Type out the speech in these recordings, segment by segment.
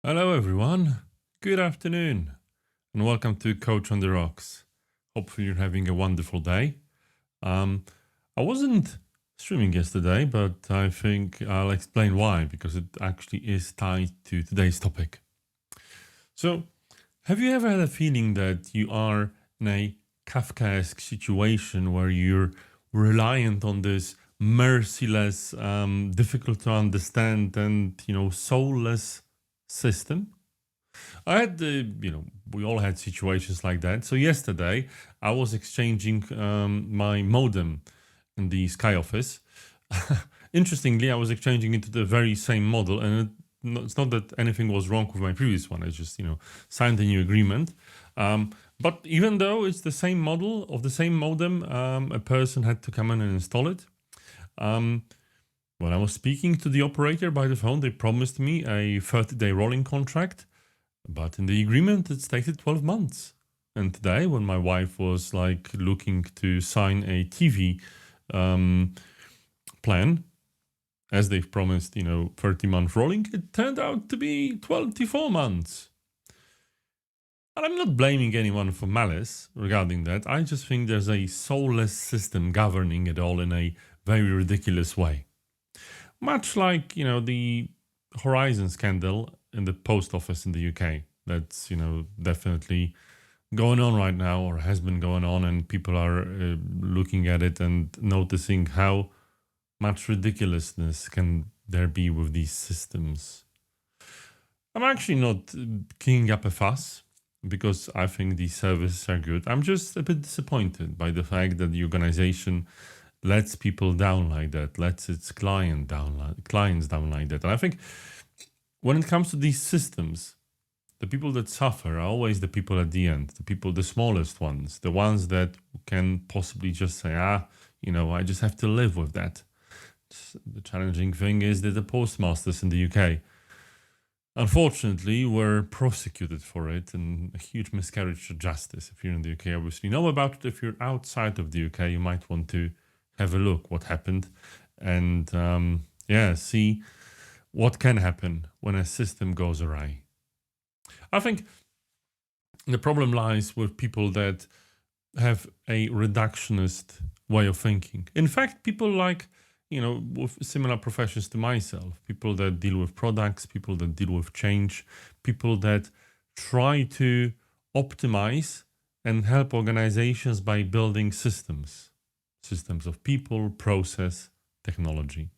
Hello, everyone. Good afternoon, and welcome to Coach on the Rocks. Hopefully, you're having a wonderful day. I wasn't streaming yesterday, but I think I'll explain why, because it actually is tied to today's topic. So, have you ever had a feeling that you are in a Kafkaesque situation where you're reliant on this merciless, difficult to understand, and soulless system? I had we all had situations like that. So yesterday I was exchanging my modem in the Sky office. Interestingly, I was exchanging it to the very same model, and it's not that anything was wrong with my previous one. I just signed a new agreement. But even though it's the same model of the same modem, a person had to come in and install it. When I was speaking to the operator by the phone, they promised me a 30-day rolling contract, but in the agreement it stated 12 months. And today, when my wife was looking to sign a TV plan, as they've promised, 30-month rolling, it turned out to be 24 months. And I'm not blaming anyone for malice regarding that. I just think there's a soulless system governing it all in a very ridiculous way. Much like, the Horizon scandal in the post office in the UK. That's, definitely going on right now, or has been going on, and people are looking at it and noticing how much ridiculousness can there be with these systems. I'm actually not kicking up a fuss because I think these services are good. I'm just a bit disappointed by the fact that the organization lets people down like that, lets its clients down like that. And I think when it comes to these systems, the people that suffer are always the people at the end, the smallest ones, the ones that can possibly just say, I just have to live with that. The challenging thing is that the postmasters in the UK, unfortunately, were prosecuted for it, and a huge miscarriage of justice. If you're in the UK, obviously know about it. If you're outside of the UK, you might want to have a look what happened and see what can happen when a system goes awry. I think the problem lies with people that have a reductionist way of thinking. In fact, people with similar professions to myself, people that deal with products, people that deal with change, people that try to optimize and help organizations by building systems of people, process, technology.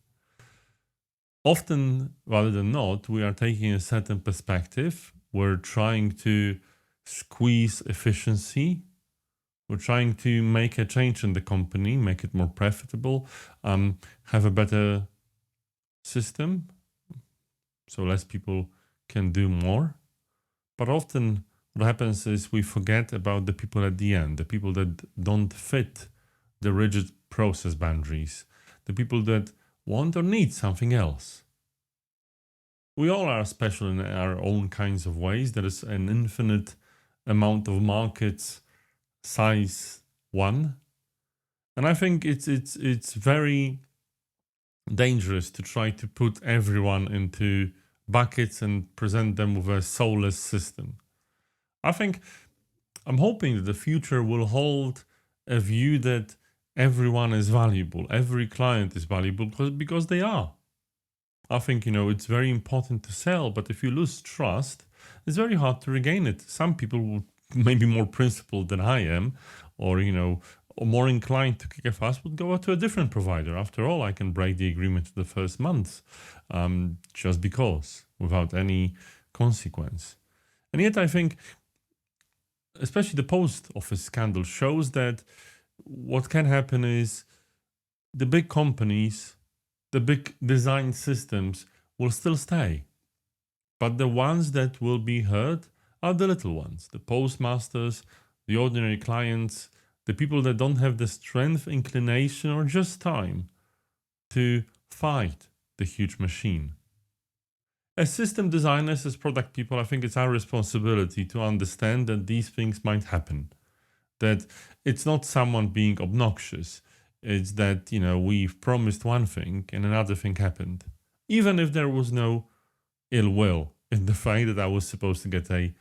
Often, rather than not, we are taking a certain perspective. We're trying to squeeze efficiency. We're trying to make a change in the company, make it more profitable, have a better system, so less people can do more. But often what happens is we forget about the people at the end, the people that don't fit the rigid process boundaries, the people that want or need something else. We all are special in our own kinds of ways. There is an infinite amount of markets, size one. And I think it's very dangerous to try to put everyone into buckets and present them with a soulless system. I'm hoping that the future will hold a view that everyone is valuable, every client is valuable because they are. I think, it's very important to sell, but if you lose trust, it's very hard to regain it. Some people will maybe more principled than I am, or more inclined to kick a fuss, would go to a different provider. After all, I can break the agreement the first month, just because, without any consequence. And yet I think, especially the post office scandal shows that what can happen is the big companies, the big design systems will still stay. But the ones that will be hurt are the little ones, the postmasters, the ordinary clients, the people that don't have the strength, inclination, or just time to fight the huge machine. As system designers, as product people, I think it's our responsibility to understand that these things might happen. That it's not someone being obnoxious. It's that, we've promised one thing and another thing happened. Even if there was no ill will, in the fact that I was supposed to get a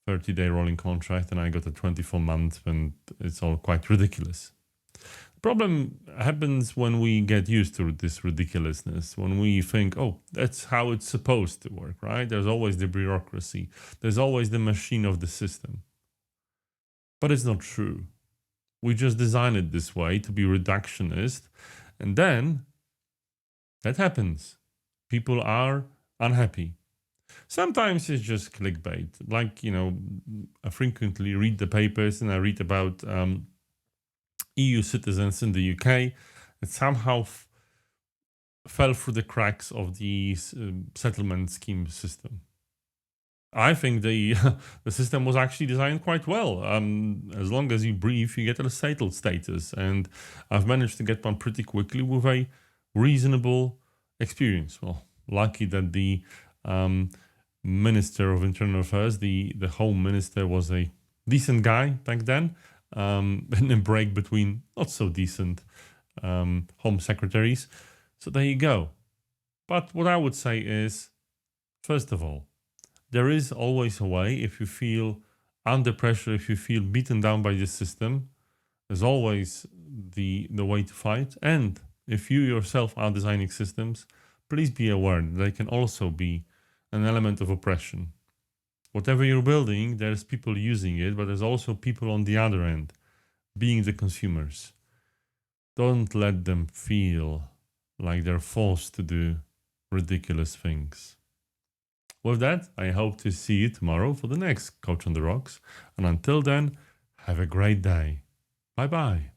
30-day rolling contract and I got a 24-month, and it's all quite ridiculous. The problem happens when we get used to this ridiculousness, when we think, oh, that's how it's supposed to work, right? There's always the bureaucracy. There's always the machine of the system. But it's not true. We just design it this way to be reductionist, and then that happens. People are unhappy. Sometimes it's just clickbait. Like, I frequently read the papers and I read about EU citizens in the UK that somehow fell through the cracks of the settlement scheme system. I think the system was actually designed quite well. As long as you breathe, you get a settled status. And I've managed to get one pretty quickly with a reasonable experience. Well, lucky that the Minister of Internal Affairs, the Home Minister, was a decent guy back then, in a break between not so decent Home Secretaries. So there you go. But what I would say is, first of all, there is always a way. If you feel under pressure, if you feel beaten down by the system, there's always the way to fight. And if you yourself are designing systems, please be aware that they can also be an element of oppression. Whatever you're building, there's people using it, but there's also people on the other end, being the consumers. Don't let them feel like they're forced to do ridiculous things. With that, I hope to see you tomorrow for the next Coach on the Rocks. And until then, have a great day. Bye-bye.